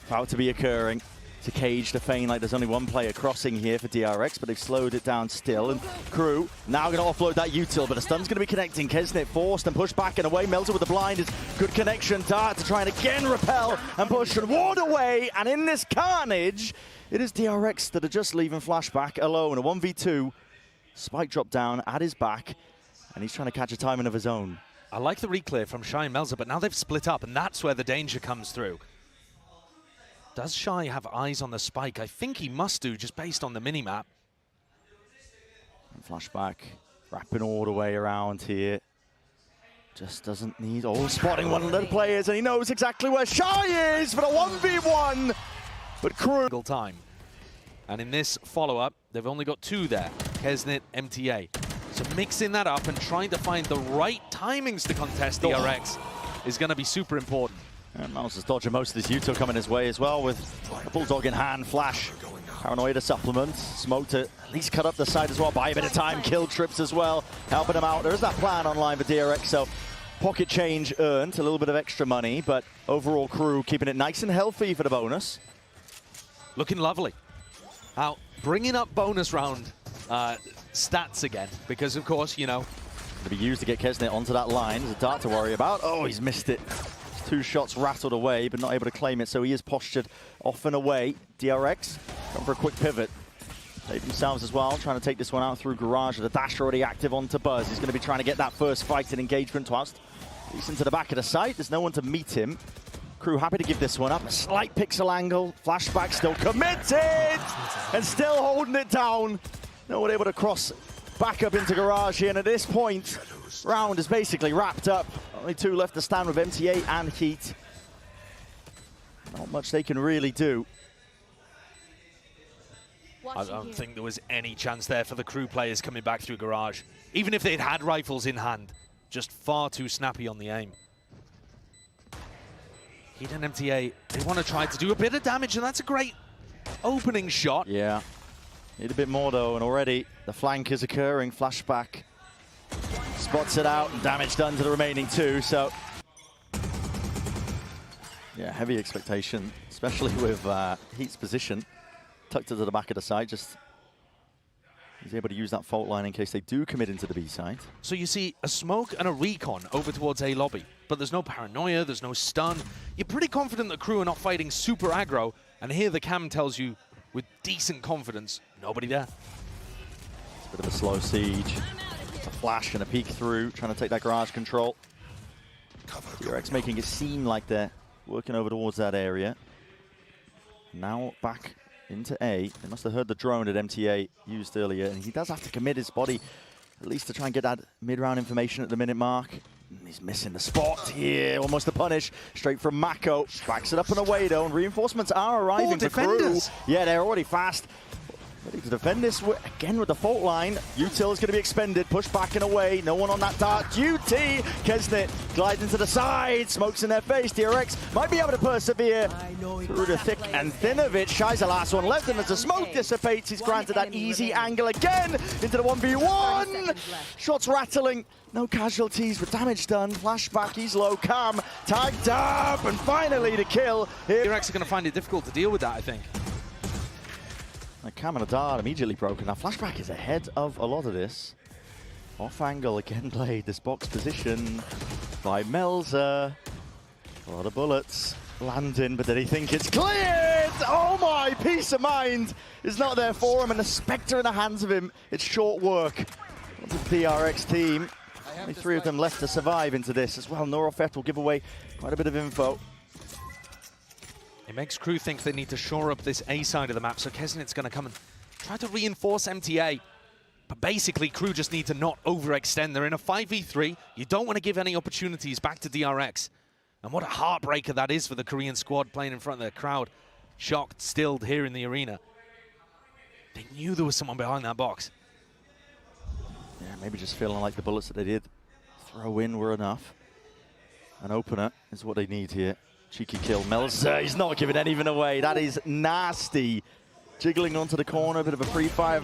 about to be occurring to cage the feign like there's only one player crossing here for DRX, but they've slowed it down still. And KRU now going to offload that util, but a stun's going to be connecting. Kesnit forced and pushed back and away. Melzer with the blind is good connection. Dart to try and again repel and push and ward away. And in this carnage, it is DRX that are just leaving Flashback alone. A 1v2. Spike dropped down at his back, and he's trying to catch a timing of his own. I like the reclear from Shy and Melzer, but now they've split up, and that's where the danger comes through. Does Shy have eyes on the spike? I think he must do, just based on the minimap. And Flashback wrapping all the way around here. Just doesn't need... Oh, spotting one of the players, and he knows exactly where Shy is for the 1v1. But KRU... Time. And in this follow-up, they've only got two there. Kesnit, MTA. So mixing that up and trying to find the right timings to contest DRX is going to be super important. And Mouse is dodging most of this util coming his way as well with a bulldog in hand. Flash, paranoia to supplement. Smoke to at least cut up the side as well. Buy a bit of time, kill trips as well, helping him out. There is that plan online for DRX, so pocket change earned, a little bit of extra money, but overall KRU keeping it nice and healthy for the bonus. Looking lovely. Now, bringing up bonus round stats again, because of course, you know. Going to be used to get Kesnit onto that line. There's a dart to worry about. Oh, he's missed it. Two shots rattled away, but not able to claim it, so he is postured off and away. DRX going for a quick pivot. They themselves as well, trying to take this one out through Garage. The dash already active onto Buzz. He's going to be trying to get that first fight and engagement whilst he's into the back of the site. There's no one to meet him. KRU happy to give this one up. A slight pixel angle. Flashback still committed and still holding it down. No one able to cross back up into Garage here, and at this point, round is basically wrapped up. Only two left to stand with MTA and Heat. Not much they can really do. I don't think there was any chance there for the KRU players coming back through Garage. Even if they'd had rifles in hand, just far too snappy on the aim. Heat and MTA, they want to try to do a bit of damage, and that's a great opening shot. Yeah. Need a bit more though, and already the flank is occurring. Flashback spots it out, and damage done to the remaining two, so... Yeah, heavy expectation, especially with Heat's position. Tucked into the back of the site, just... He's able to use that fault line in case they do commit into the B site. So you see a smoke and a recon over towards A lobby, but there's no paranoia, there's no stun. You're pretty confident that KRU are not fighting super aggro, and here the cam tells you with decent confidence, nobody there. It's a bit of a slow siege. A flash and a peek through, trying to take that Garage control. DRX making it seem like they're working over towards that area. Now back into A. They must have heard the drone that MTA used earlier, and he does have to commit his body at least to try and get that mid-round information at the minute mark. And he's missing the spot here, almost a punish. Straight from Mako, backs it up and away though, and reinforcements are arriving for KRU. Yeah, they're already fast. Ready to defend this again with the fault line. Util is going to be expended, pushed back and away. No one on that dart duty. Kesnit glides into the side, smokes in their face. DRX might be able to persevere through the thick and thin of it. Shy's the last one left, and as the smoke dissipates, he's granted that easy angle again into the 1v1. Shots rattling, no casualties, but damage done. Flashback, he's low. Cam tagged up, and finally the kill. DRX are going to find it difficult to deal with that, I think. A cam and a dart immediately broken. Now Flashback is ahead of a lot of this. Off angle again played. This box position by Melzer. A lot of bullets landing, but did he think it's cleared? Oh my, peace of mind is not there for him, and the Spectre in the hands of him. It's short work. What's the DRX team? Only three of them left to survive into this as well. Norofet will give away quite a bit of info. It makes KRU think they need to shore up this A side of the map, so Kesnit's going to come and try to reinforce MTA. But basically, KRU just need to not overextend. They're in a 5v3. You don't want to give any opportunities back to DRX. And what a heartbreaker that is for the Korean squad playing in front of the crowd. Shocked, stilled here in the arena. They knew there was someone behind that box. Yeah, maybe just feeling like the bullets that they did throw in were enough. An opener is what they need here. Cheeky kill. Melzer, he's not giving anything away. That is nasty. jiggling onto the corner, a bit of a free fire.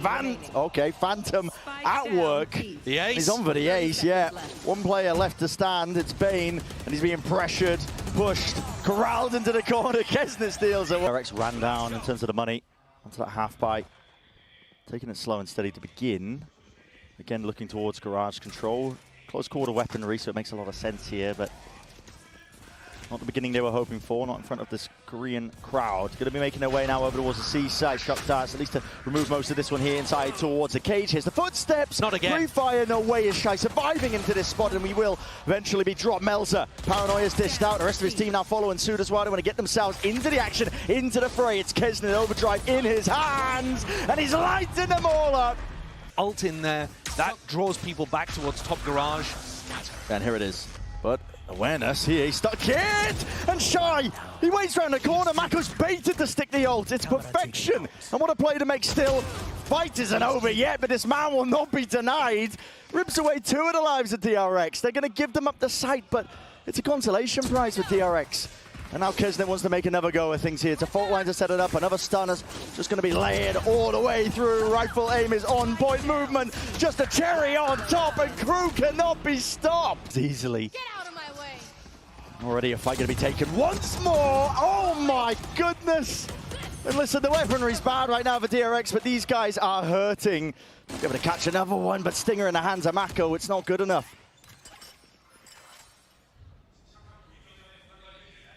Okay, Phantom at work. The ace. He's on for the ace, yeah. One player left to stand, it's Bane, and he's being pressured, pushed, corralled into the corner. Kesnet steals it. DRX ran down in terms of the money onto that half bite. Taking it slow and steady to begin. Again, looking towards garage control. Close quarter weaponry, so it makes a lot of sense here, but not the beginning they were hoping for, not in front of this Korean crowd. Going to be making their way now over towards the seaside. Shock darts, at least to remove most of this one here inside towards the cage. Here's the footsteps. Not again. Free fire, no way is Shy surviving into this spot, and we will eventually be dropped. Melzer, Paranoia's dished out. The rest of his team now following suit as well. They want to get themselves into the action, into the fray. It's Kesnet overdrive in his hands, and he's lighting them all up. Ult in there, that draws people back towards top garage. And here it is. But awareness here, he's stuck it! And Shy, he waits around the corner. Mako's baited to stick the ult. It's perfection. And what a play to make still. Fight isn't over yet, but this man will not be denied. Rips away 2 of the lives of DRX. They're going to give them up the sight, but it's a consolation prize with DRX. And now Kesnet wants to make another go of things here. It's a fault line to set it up. Another stunner's just going to be layered all the way through. Rifle aim is on point. Movement, just a cherry on top, and KRU cannot be stopped easily. Get out of my way. Already a fight going to be taken once more. Oh my goodness. And listen, the weaponry's bad right now for DRX, but these guys are hurting. Be able to catch another one, but Stinger in the hands of Mako, it's not good enough.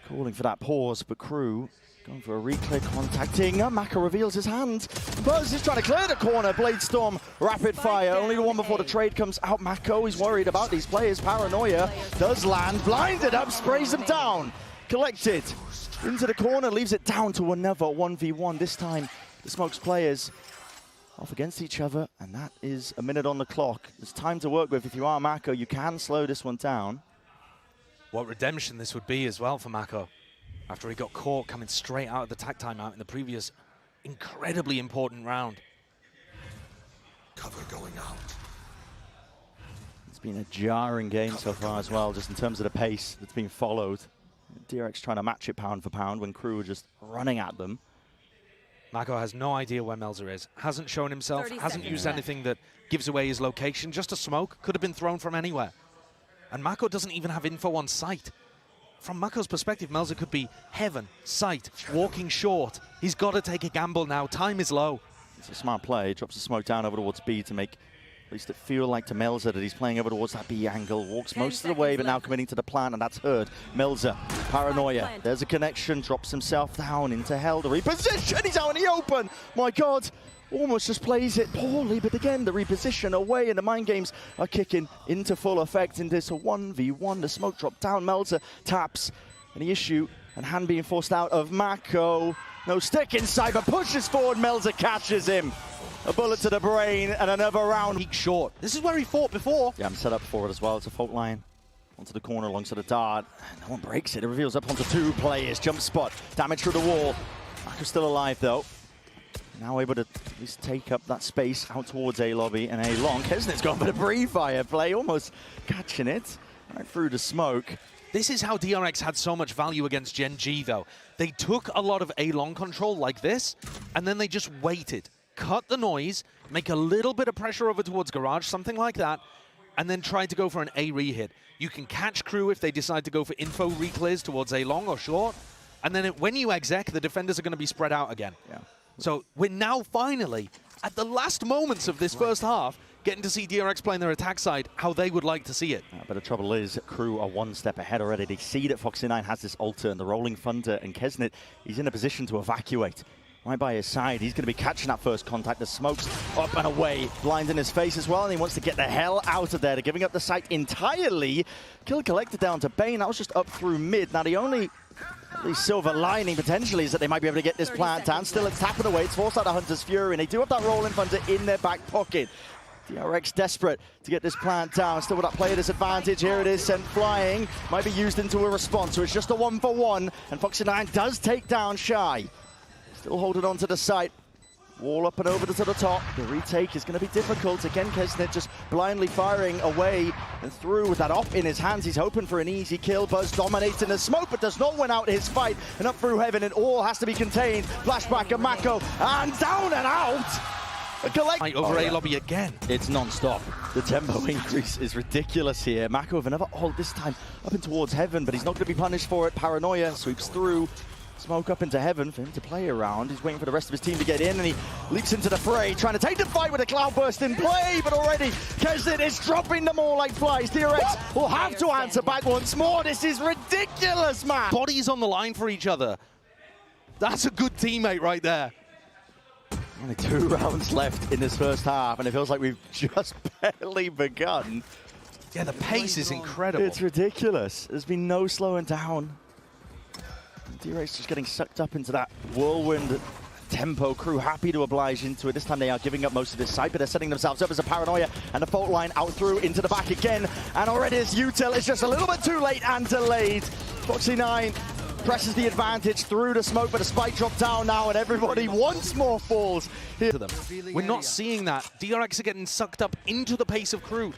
Calling for that pause, but KRU going for a reclear, contacting. Mako reveals his hand. Buzz is trying to clear the corner. Bladestorm, rapid fire. Only the one before the trade comes out. Mako is worried about these players. Paranoia does land. Blinded up, sprays them down. Collected into the corner, leaves it down to another 1v1. This time, the Smokes players off against each other, and that is a minute on the clock. There's time to work with. If you are Mako, you can slow this one down. What redemption this would be as well for Mako. After he got caught coming straight out of the tag timeout in the previous incredibly important round. Cover going out. It's been a jarring game so far as well, just in terms of the pace that's been followed. DRX trying to match it pound for pound when KRU are just running at them. Mako has no idea where Melzer is. Hasn't shown himself, hasn't used anything that gives away his location. Just a smoke, could have been thrown from anywhere. And Mako doesn't even have info on sight. From Mako's perspective, Melzer could be heaven, sight, walking short. He's got to take a gamble now. Time is low. It's a smart play. Drops the smoke down over towards B to make at least it feel like to Melzer that he's playing over towards that B angle. Walks most of the way, but now committing to the plan, and that's heard. Melzer, Paranoia. There's a connection. Drops himself down into hell. The reposition. He's out in the open. My God. Almost just plays it poorly, but again, the reposition away, and the mind games are kicking into full effect in this 1v1. The smoke drop down, Melzer taps, and the issue, and hand being forced out of Mako. No stick inside, but pushes forward, Melzer catches him. A bullet to the brain, and another round. Peak short. This is where he fought before. Yeah, I'm set up for it as well. It's a fault line. Onto the corner alongside the dart. No one breaks it. It reveals up onto 2 players. Jump spot. Damage through the wall. Mako's still alive, though. Now able to at least take up that space out towards A lobby and A long. Kesnet's gone for the pre-fire play, almost catching it right through the smoke. This is how DRX had so much value against Gen G, though. They took a lot of A long control like this, and then they just waited. Cut the noise, make a little bit of pressure over towards Garage, something like that, and then tried to go for an A re-hit. You can catch KRU if they decide to go for info reclears towards A long or short, and then when you exec, the defenders are going to be spread out again. Yeah. So we're now finally, at the last moments of this first half, getting to see DRX playing their attack side how they would like to see it. But the trouble is, KRU are 1 step ahead already. They see that Foxy9 has this altar and the Rolling Thunder, and Kesnet, he's in a position to evacuate. Right by his side, he's going to be catching that first contact. The smoke's up and away, blind in his face as well, and he wants to get the hell out of there. They're giving up the site entirely. Kill collected down to Bane. That was just up through mid. Now the only silver lining potentially is that they might be able to get this plant down. Still, it's tapping away. It's forced out of Hunter's Fury, and they do have that Rolling Thunder in their back pocket. DRX desperate to get this plant down. Still with that player disadvantage. Here it is, sent flying. Might be used into a response, so it's just a 1-for-1. And Foxy9 does take down Shy. Still holding on to the site. Wall up and over to the top. The retake is going to be difficult. Again, Kesnet just blindly firing away and through with that op in his hands. He's hoping for an easy kill. Buzz dominating the smoke, but does not win out his fight. And up through heaven, it all has to be contained. Flashback and Mako, and down and out. Over A lobby again. It's non-stop. The tempo increase is ridiculous here. Mako with another ult, this time up and towards heaven, but he's not going to be punished for it. Paranoia sweeps through. Smoke up into heaven for him to play around. He's waiting for the rest of his team to get in, and he leaps into the fray, trying to take the fight with a cloudburst in play, but already Kesnet is dropping them all like flies. DRX will have to answer back once more. This is ridiculous, man. Bodies on the line for each other. That's a good teammate right there. Only 2 rounds left in this first half, and it feels like we've just barely begun. Yeah, the pace is incredible. It's ridiculous. There's been no slowing down. DRX just getting sucked up into that whirlwind tempo. Crew happy to oblige into it. This time they are giving up most of this side, but they're setting themselves up as a Paranoia, and the fault line out through into the back again. And already this util is just a little bit too late and delayed. Foxy9 presses the advantage through the smoke, but the spike drop down now, and everybody once more falls here. We're not seeing that. DRX are getting sucked up into the pace of Crew.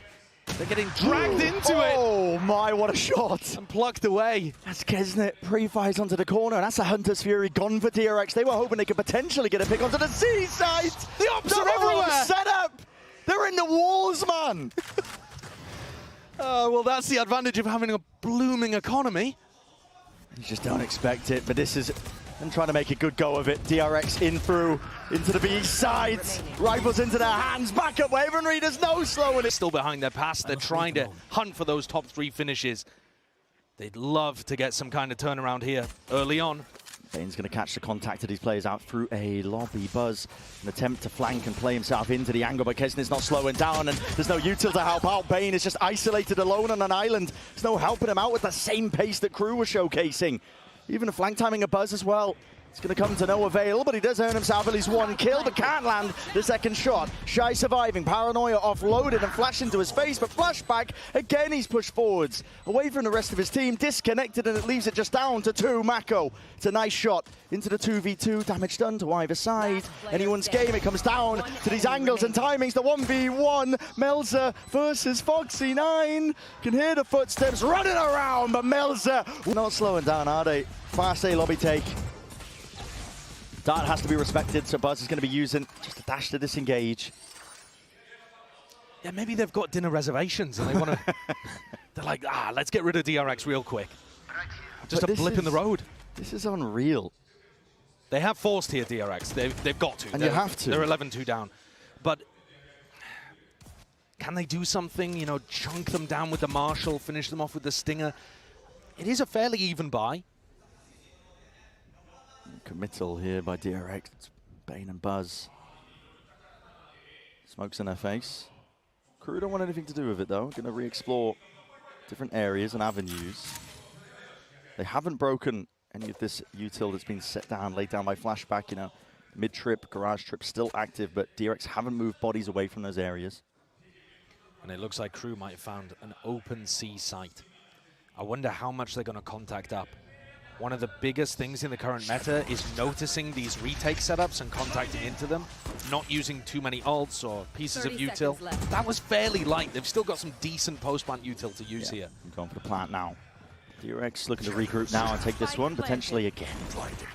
They're getting dragged into it. Oh my, what a shot. And plucked away. That's Kesnet pre-fires onto the corner, and that's a Hunter's Fury gone for DRX. They were hoping they could potentially get a pick onto the C side. The ops are everywhere. Set up. They're in the walls, man. Well, that's the advantage of having a blooming economy. You just don't expect it, but this is them trying to make a good go of it. DRX in through into the B side. Rifles into their hands. Back up wave, and there's no slowing it. Still behind their pass. They're trying to hunt for those top 3 finishes. They'd love to get some kind of turnaround here early on. Bane's going to catch the contact of these players out through a lobby. Buzz, an attempt to flank and play himself into the angle, but Kesnet's not slowing down, and there's no util to help out. Bane is just isolated alone on an island. There's no helping him out with the same pace that Crew was showcasing. Even the flank timing of Buzz as well. It's going to come to no avail, but he does earn himself at least 1 kill, but can't land the second shot. Shy surviving, Paranoia offloaded and flashed into his face, but flashback, again he's pushed forwards. Away from the rest of his team, disconnected, and it leaves it just down to 2. Mako, it's a nice shot into the 2v2, damage done to either side. Anyone's game, it comes down to these angles and timings, the 1v1. Melza versus Foxy9. Can hear the footsteps running around, but Melza not slowing down, are they? Fast A lobby take. Dart has to be respected, so Buzz is going to be using just a dash to disengage. Yeah, maybe they've got dinner reservations and they want to... They're like, let's get rid of DRX real quick. Just a blip in the road. This is unreal. They have forced here, DRX. They've got to. And you have to. They're 11-2 down. But can they do something? You know, chunk them down with the Marshall, finish them off with the Stinger. It is a fairly even buy. Committal here by DRX. It's Bane and Buzz. Smokes in their face. Crew don't want anything to do with it though. Going to re-explore different areas and avenues. They haven't broken any of this util that's been set down, laid down by flashback. You know, mid-trip, garage trip still active, but DRX haven't moved bodies away from those areas. And it looks like Crew might have found an open C site. I wonder how much they're going to contact up. One of the biggest things in the current meta is noticing these retake setups and contacting into them, not using too many ults or pieces of util. That was fairly light. They've still got some decent post-plant util to use here. I'm going for the plant now. DRX looking to regroup now and take this one, potentially again.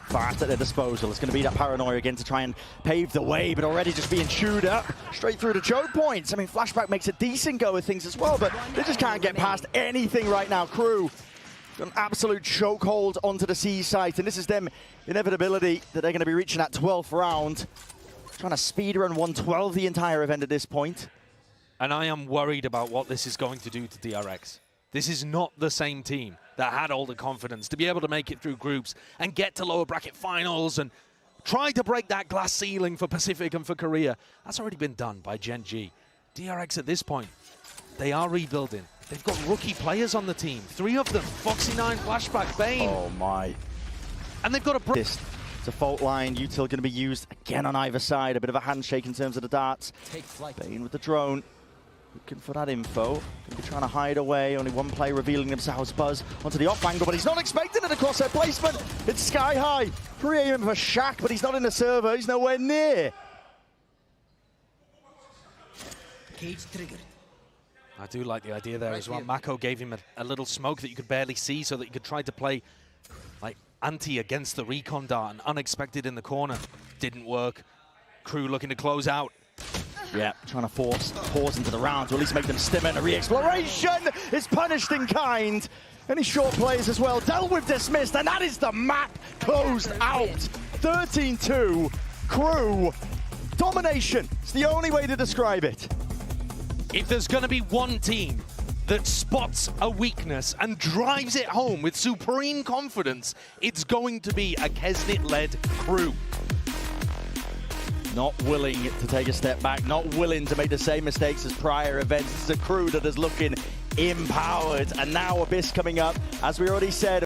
Fast at their disposal. It's going to be that Paranoia again to try and pave the way, but already just being chewed up straight through the choke points. I mean, flashback makes a decent go of things as well, but they just can't get past anything right now. Crew. An absolute chokehold onto the C site, and this is them inevitability that they're going to be reaching that 12th round. Trying to speedrun 112 the entire event at this point. And I am worried about what this is going to do to DRX. This is not the same team that had all the confidence to be able to make it through groups and get to lower bracket finals and try to break that glass ceiling for Pacific and for Korea. That's already been done by Gen G. DRX at this point, they are rebuilding. They've got rookie players on the team. 3 of them, Foxy9, Flashback, Bane. Oh my. And they've got a... It's a fault line, util going to be used again on either side. A bit of a handshake in terms of the darts. Bane with the drone. Looking for that info. Going to be trying to hide away. Only one player revealing themselves. Buzz onto the off angle, but he's not expecting it across their placement. It's sky high. Pre-aiming for Shaq, but he's not in the server. He's nowhere near. Cage triggered. I do like the idea there as well. Mako gave him a little smoke that you could barely see so that he could try to play like anti against the recon dart, and unexpected in the corner. Didn't work. Crew looking to close out. Yeah, trying to force pause into the round to at least make them stim in. A re-exploration is punished in kind. Any short plays as well, dealt with, dismissed, and that is the map closed out. 13-2, Crew, domination. It's the only way to describe it. If there's going to be one team that spots a weakness and drives it home with supreme confidence, it's going to be a Kesnit-led Crew. Not willing to take a step back, not willing to make the same mistakes as prior events. It's a Crew that is looking empowered. And now Abyss coming up, as we already said.